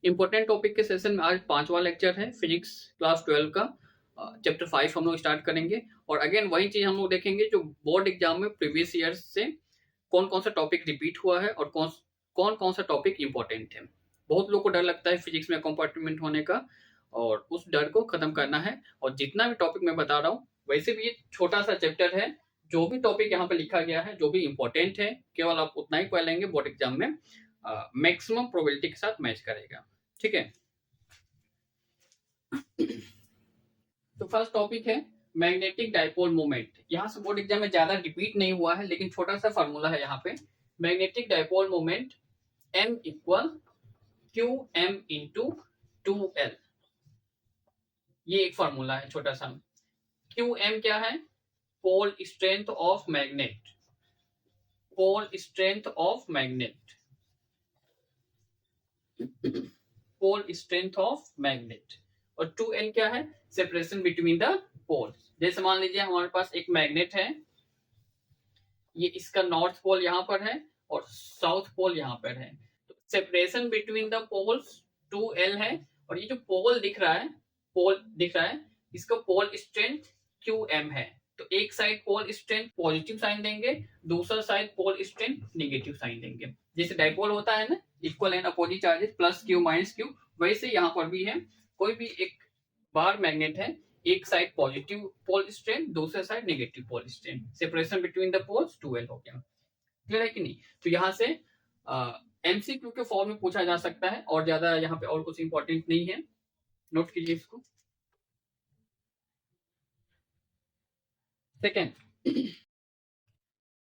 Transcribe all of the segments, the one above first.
Important topic के session में आज 5वां लेक्चर है, फिजिक्स क्लास 12 का चैप्टर 5 हम लोग स्टार्ट करेंगे। और अगेन वही चीज हम लोग देखेंगे जो बोर्ड एग्जाम में प्रीवियस ईयर से कौन कौन सा टॉपिक रिपीट हुआ है और कौन कौन सा टॉपिक इंपॉर्टेंट है। बहुत लोग को डर लगता है फिजिक्स में कंपार्टमेंट होने का, और उस डर को खत्म करना है। और जितना भी टॉपिक मैं बता रहा हूँ, वैसे भी ये छोटा सा चैप्टर है, जो भी टॉपिक यहाँ पे लिखा गया है, जो भी इंपॉर्टेंट है, केवल आप उतना ही पढ़ लेंगे, बोर्ड एग्जाम में मैक्सिमम प्रोबेबिलिटी के साथ मैच करेगा। ठीक है। तो फर्स्ट टॉपिक है मैग्नेटिक डाइपोल मोमेंट। यहाँ से बोर्ड एग्जाम में ज्यादा रिपीट नहीं हुआ है, लेकिन छोटा सा फॉर्मूला है यहाँ पे। Magnetic dipole moment M equal Q M into 2L। ये एक फॉर्मूला है छोटा सा। क्यू एम क्या है? Pole strength of magnet. Pole strength of magnet. Pole strength of magnet. और 2L क्या है? Separation between the poles. जैसे मान लीजिए हमारे पास एक मैग्नेट है, ये इसका नॉर्थ पोल यहाँ पर है और साउथ पोल यहाँ पर है। तो separation between the poles 2L है। और ये जो पोल दिख रहा है, इसका पोल स्ट्रेंथ QM है। तो एक side pole strength positive sign देंगे, दूसरा side pole strength negative sign देंगे। जैसे डाइपोल होता है ना, equal and opposite charges, plus Q minus Q, वैसे यहाँ पर भी है। कोई भी एक बार मैग्नेट है, एक साइड पॉजिटिव पोल स्ट्रेंथ, दूसरे side negative pole strength, separation between the poles 2L हो गया। क्लियर है कि नहीं? तो यहाँ से MCQ के फॉर्म में पूछा जा सकता है, और ज्यादा यहाँ पे और कुछ इंपॉर्टेंट नहीं है, नोट कीजिए इसको।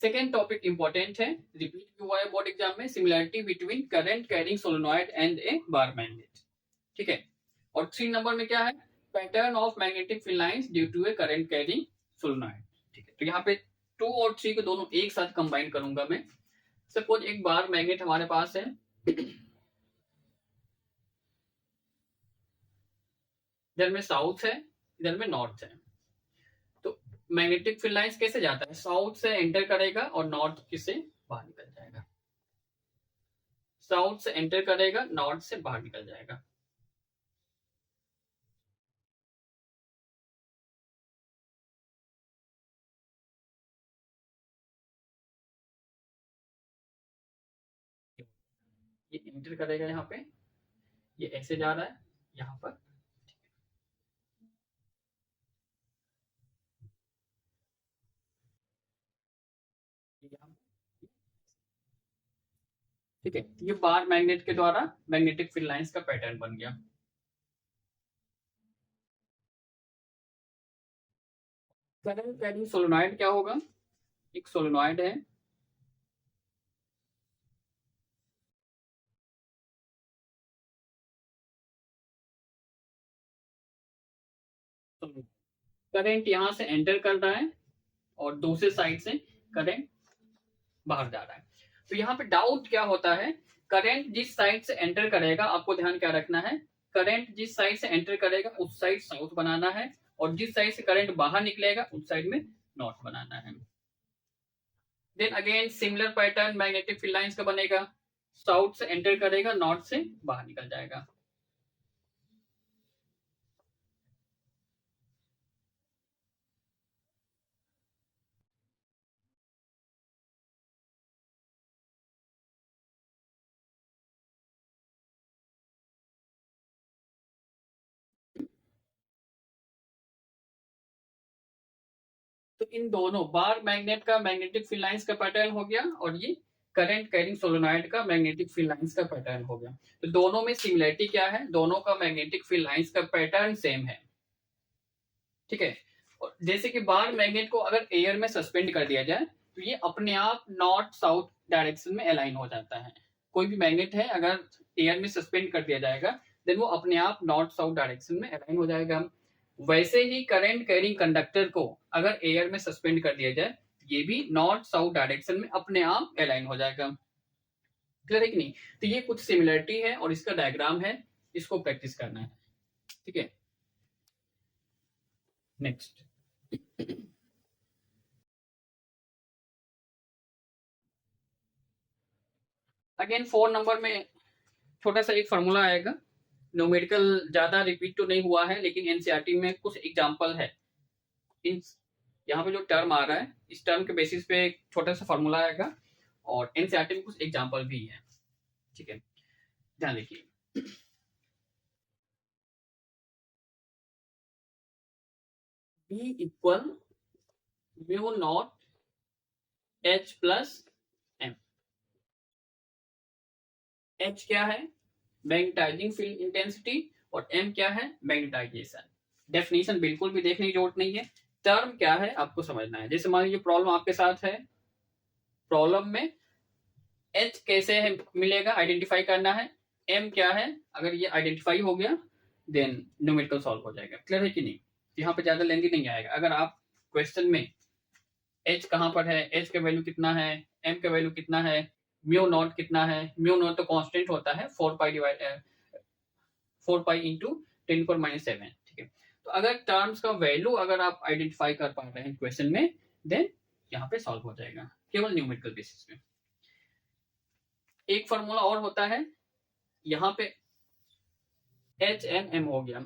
सेकेंड टॉपिक इंपॉर्टेंट है, रिपीट भी हुआ है बोर्ड एग्जाम में, similarity between current carrying solenoid and a bar magnet. ठीक है। और 3 नंबर में क्या है? Pattern of magnetic field lines due to a current carrying solenoid. ठीक है। तो यहाँ पे 2 और 3 को दोनों एक साथ कंबाइन करूंगा मैं। सपोज एक बार मैग्नेट हमारे पास है, इधर में साउथ है, इधर में नॉर्थ है। तो मैग्नेटिक फील्ड लाइंस कैसे जाता है? साउथ से एंटर करेगा और नॉर्थ से बाहर निकल जाएगा। साउथ से एंटर करेगा, नॉर्थ से बाहर निकल जाएगा। ये एंटर करेगा यहाँ पे, ये ऐसे जा रहा है यहाँ पर। ठीक है। ये बार मैग्नेट के द्वारा मैग्नेटिक फील्ड लाइंस का पैटर्न बन गया। करंट कैरिंग सोलेनॉइड क्या होगा? एक सोलेनॉइड है, करंट यहां से एंटर कर रहा है और दूसरे साइड से करंट बाहर जा रहा है। तो यहाँ पे डाउट क्या होता है? करंट जिस साइड से एंटर करेगा, आपको ध्यान क्या रखना है, करंट जिस साइड से एंटर करेगा उस साइड साउथ बनाना है, और जिस साइड से करंट बाहर निकलेगा उस साइड में नॉर्थ बनाना है। Then again similar pattern magnetic field lines का बनेगा, साउथ से एंटर करेगा, नॉर्थ से बाहर निकल जाएगा। तो इन दोनों बार मैग्नेट का मैग्नेटिक फील्ड लाइंस का पैटर्न हो गया, और ये करंट कैरिंग सोलेनॉइड का मैग्नेटिक फील्ड लाइंस का पैटर्न हो गया। तो दोनों में सिमिलरिटी क्या है? दोनों का मैग्नेटिक फील्ड लाइंस का पैटर्न सेम है। ठीक है। और जैसे कि बार मैग्नेट को अगर एयर में सस्पेंड कर दिया जाए, तो ये अपने आप नॉर्थ साउथ डायरेक्शन में अलाइन हो जाता है। कोई भी मैग्नेट है, अगर एयर में सस्पेंड कर दिया जाएगा, देन वो अपने आप नॉर्थ साउथ डायरेक्शन में अलाइन हो जाएगा। वैसे ही करंट कैरिंग कंडक्टर को अगर एयर में सस्पेंड कर दिया जाए, ये भी नॉर्थ साउथ डायरेक्शन में अपने आप अलाइन हो जाएगा। क्लियर है कि नहीं? तो ये कुछ सिमिलरिटी है और इसका डायग्राम है, इसको प्रैक्टिस करना है। ठीक है। नेक्स्ट, अगेन 4 नंबर में छोटा सा एक फॉर्मूला आएगा, न्यूमेरिकल ज्यादा रिपीट तो नहीं हुआ है लेकिन एनसीईआरटी में कुछ एग्जांपल है। इन यहाँ पे जो टर्म आ रहा है इस टर्म के बेसिस पे एक छोटा सा फॉर्मूला आएगा और एनसीईआरटी में कुछ एग्जांपल भी है। ठीक है, ध्यान देखिए। B equal mu not H plus M। H क्या है? मैग्नेटाइजिंग फील्ड इंटेंसिटी और M क्या है? मैग्नेटाइजेशन। डेफिनेशन बिल्कुल भी देखने की जरूरत नहीं है, टर्म क्या है आपको समझना है। जैसे मान लीजिए प्रॉब्लम आपके साथ है, प्रॉब्लम में H कैसे है मिलेगा, आइडेंटिफाई करना है। M क्या है, अगर ये आइडेंटिफाई हो गया देन न्यूमेरिकल सॉल्व हो जाएगा। क्लियर है कि नहीं? यहाँ पे ज्यादा लेंदी नहीं आएगा। अगर आप क्वेश्चन में H कहाँ पर है, H का वैल्यू कितना है, M का वैल्यू कितना है, म्यू नॉट कितना है, म्यू नॉट तो कांस्टेंट होता है 4 पाई इंटू 10⁻⁷। ठीक है, तो अगर टर्म्स का वैल्यू अगर आप आइडेंटिफाई कर पा रहे हैं क्वेश्चन में देन यहाँ पे सॉल्व हो जाएगा केवल न्यूमेरिकल बेसिस पे। एक फॉर्मूला और होता है यहाँ पे H N M हो गया,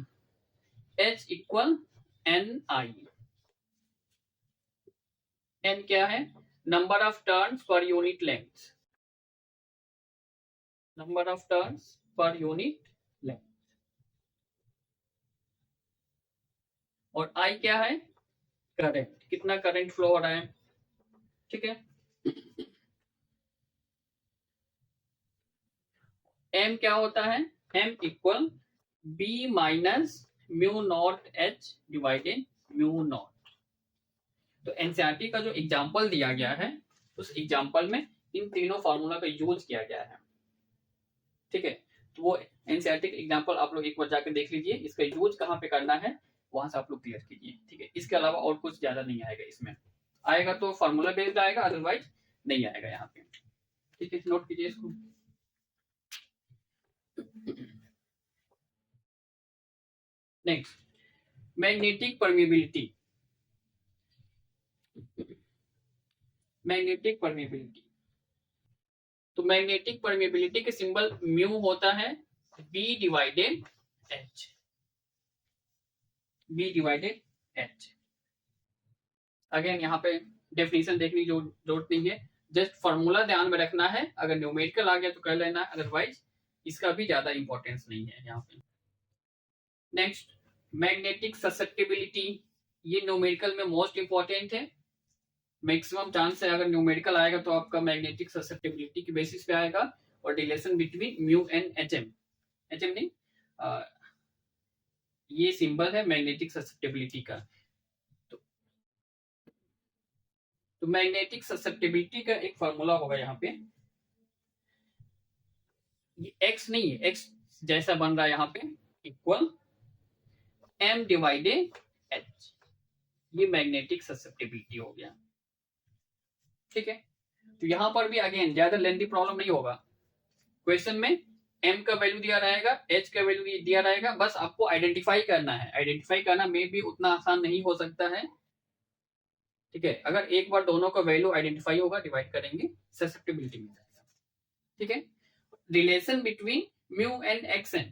H इक्वल NI। N क्या है? Number of turns per unit length, number of turns per unit length. और I क्या है? करंट, कितना करंट फ्लो हो रहा है। ठीक है, M क्या होता है? M equal B minus mu naught H divided mu naught. तो एनसीईआरटी का जो एग्जाम्पल दिया गया है उस एग्जाम्पल में इन तीनों फॉर्मूला का यूज किया गया है। ठीक है, तो वो एनसीईआरटी का एग्जाम्पल आप लोग एक बार जाकर देख लीजिए, इसका यूज कहाँ पे करना है वहां से आप लोग क्लियर कीजिए। ठीक है, इसके अलावा और कुछ ज्यादा नहीं आएगा इसमें, आएगा तो फॉर्मूला बेस्ड आएगा, अदरवाइज नहीं आएगा यहाँ पे। ठीक है, नोट कीजिए इसको। Next, magnetic permeability. Magnetic permeability, तो मैग्नेटिक परमिबिलिटी के सिंबल म्यू होता है B divided H, B divided H। Again यहाँ पे डेफिनेशन देखने की जरूरत नहीं है, जस्ट फॉर्मूला ध्यान में रखना है। अगर न्यूमेरिकल आ गया तो कर लेना, अदरवाइज इसका भी ज्यादा इंपॉर्टेंस नहीं है यहाँ पे। नेक्स्ट, मैग्नेटिक ससेप्टिबिलिटी, ये न्यूमेरिकल में मोस्ट इंपॉर्टेंट है। मैक्सिमम चांस है अगर न्यूमेरिकल आएगा तो आपका मैग्नेटिक ससेप्टिबिलिटी के बेसिस पे आएगा और relation between mu and HM. HM नहीं, ये सिंबल है मैग्नेटिक ससेप्टिबिलिटी का। तो मैग्नेटिक ससेप्टिबिलिटी का एक फॉर्मूला होगा यहाँ पे, ये एक्स नहीं है, एक्स जैसा बन रहा है यहाँ पे, इक्वल एम डिवाइडेड एच, ये मैग्नेटिक ससेप्टिबिलिटी हो गया। ठीक है, तो यहां पर भी अगेन ज्यादा लेंथी प्रॉब्लम नहीं होगा। क्वेश्चन में m का वैल्यू दिया रहेगा, h का वैल्यू दिया रहेगा, बस आपको आइडेंटिफाई करना है। आइडेंटिफाई करना में भी उतना आसान नहीं हो सकता है। ठीक है, अगर एक बार दोनों का वैल्यू आइडेंटिफाई होगा, डिवाइड करेंगे, ससेप्टिबिलिटी मिल जाएगा। ठीक है, relation between mu and XM,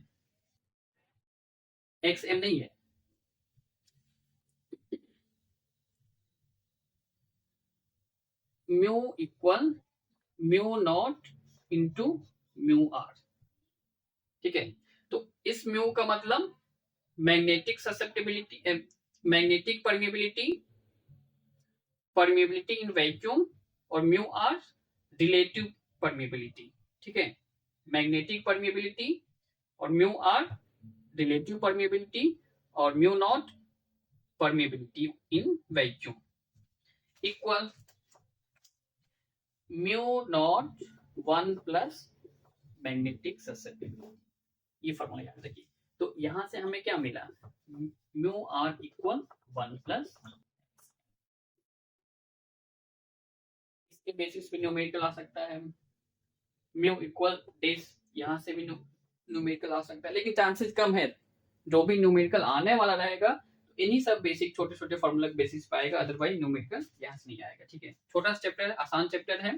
XM नहीं है, mu equal mu naught into mu R. ठीक है, तो इस म्यू का मतलब magnetic susceptibility, magnetic permeability, permeability in vacuum, और म्यू आर रिलेटिव परमिबिलिटी। ठीक है, मैग्नेटिक परमिबिलिटी और म्यू आर रिलेटिव परमिबिलिटी और mu naught permeability in vacuum equal mu naught 1 plus magnetic susceptibility. ये फॉर्मूला याद रखिए। तो यहां से हमें क्या मिला, म्यू आर इक्वल 1 प्लस, इसके बेसिस पे न्यूमेरिकल आ सकता है, म्यू इक्वल डेस, यहां से भी न्यूमेरिकल आ सकता है, लेकिन चांसेस कम है। जो भी न्यूमेरिकल आने वाला रहेगा इन्हीं सब बेसिक छोटे छोटे फॉर्मूला के बेसिस पे आएगा, अदरवाइज न्यूमेरिकल यहां से नहीं आएगा। ठीक है, छोटा चैप्टर है, आसान चैप्टर है,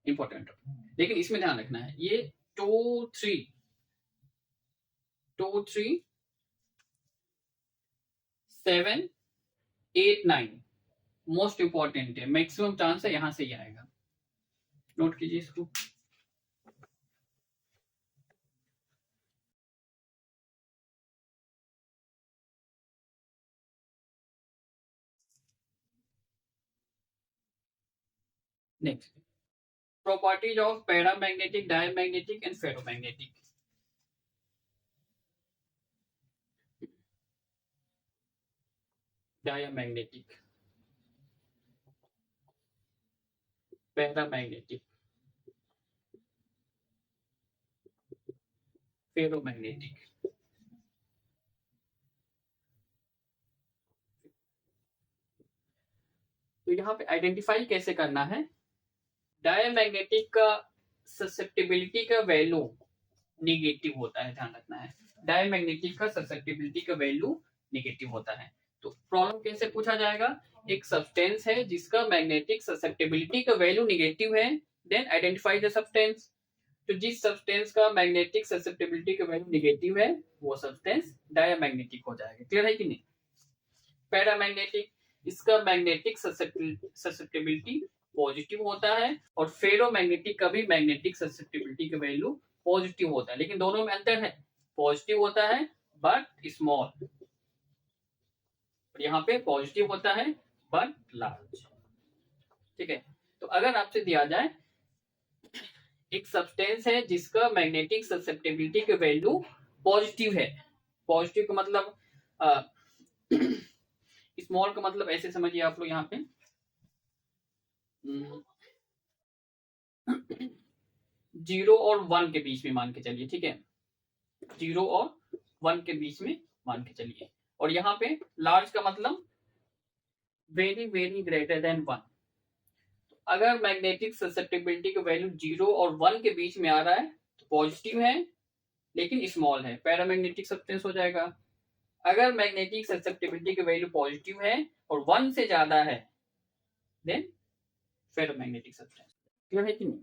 इंपॉर्टेंट, लेकिन इसमें ध्यान रखना है ये 2 3 2 3 7 8 9 मोस्ट इंपॉर्टेंट है, मैक्सिमम चांस है यहां से ही आएगा, नोट कीजिए इसको। Next, properties of paramagnetic, diamagnetic and ferromagnetic. Diamagnetic, paramagnetic, ferromagnetic. तो यहाँ पे आइडेंटिफाई कैसे करना है, डायमैग्नेटिक का ससेप्टिबिलिटी का वैल्यू निगेटिव होता है, ध्यान रखना है, डायमैग्नेटिक का ससेप्टिबिलिटी का वैल्यू निगेटिव होता है। तो प्रॉब्लम कैसे पूछा जाएगा, एक सब्सटेंस है जिसका मैग्नेटिक ससेप्टिबिलिटी का वैल्यू निगेटिव है, देन आइडेंटिफाई द सब्सटेंस। तो जिस सब्सटेंस का मैग्नेटिक ससेप्टिबिलिटी का वैल्यू निगेटिव है वो सब्सटेंस डायमैग्नेटिक हो जाएगा, क्लियर है कि नहीं। पैरामैग्नेटिक, इसका मैग्नेटिक ससेप्टिबिलिटी पॉजिटिव होता है, और फेरोमैग्नेटिक का भी मैग्नेटिक ससेप्टिबिलिटी का वैल्यू पॉजिटिव होता है, लेकिन दोनों में अंतर है, पॉजिटिव होता है बट स्मॉल, यहाँ पे पॉजिटिव होता है बट लार्ज, ठीक है। तो अगर आपसे दिया जाए एक सब्सटेंस है जिसका मैग्नेटिक ससेप्टिबिलिटी का वैल्यू पॉजिटिव है, पॉजिटिव का मतलब स्मॉल का मतलब ऐसे समझिए आप लोग यहाँ पे 0 और 1 के बीच में मान के चलिए, ठीक है, 0 और 1 के बीच में मान के चलिए, और यहाँ पे लार्ज का मतलब वेरी वेरी ग्रेटर देन 1। अगर मैग्नेटिक ससेप्टिबिलिटी का वैल्यू 0 और 1 के बीच में आ रहा है तो पॉजिटिव है लेकिन स्मॉल है, पैरामैग्नेटिक सब्सटेंस हो जाएगा। अगर मैग्नेटिक ससेप्टिबिलिटी का वैल्यू पॉजिटिव है और 1 से ज्यादा है देन फेरोमैग्नेटिक सब्सटेंस, क्लियर है कि नहीं,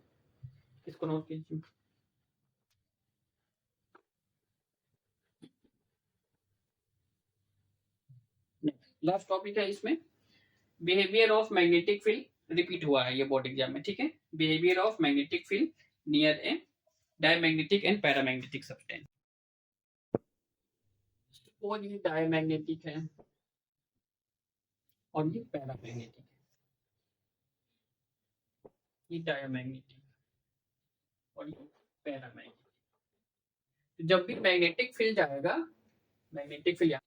इसको नोट कीजिए। लास्ट टॉपिक है इसमें, behaviour of magnetic field, repeat हुआ है ये बोर्ड एग्जाम में, ठीक है, behaviour of magnetic field near A diamagnetic and paramagnetic substance. और ये डायमैग्नेटिक है और ये पैरामैग्नेटिक है, ये डायमैग्नेटिक और ये पैरामैग्नेटिक। जब भी मैग्नेटिक फील्ड आएगा, मैग्नेटिक फील्ड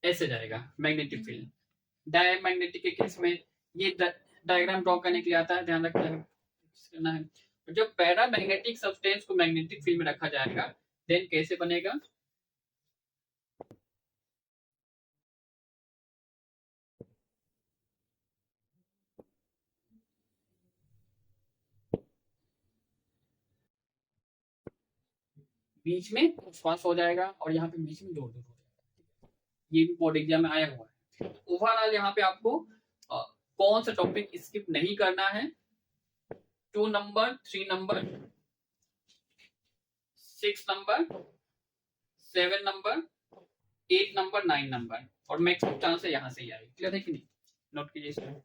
ऐसे जाएगा मैग्नेटिक फील्ड। डायमैग्नेटिक के केस में ये डायग्राम ड्रॉ करने के लिए आता है, ध्यान रखना है। जब पैरामैग्नेटिक सब्सटेंस को मैग्नेटिक फील्ड में रखा जाएगा देन कैसे बनेगा, बीच में पास हो जाएगा और यहाँ पे बीच में दूर दूर हो जाएगा, ये भी बोर्ड एग्जाम में आया हुआ है। ओवरऑल यहाँ पे आपको कौन सा टॉपिक स्किप नहीं करना है, 2 number, 3 number, 6 number, 7 number, 8 number, 9 number, और मैक्सिमम चांस है यहाँ से ही आएगी, क्लियर है कि नहीं, नोट कीजिए इसको।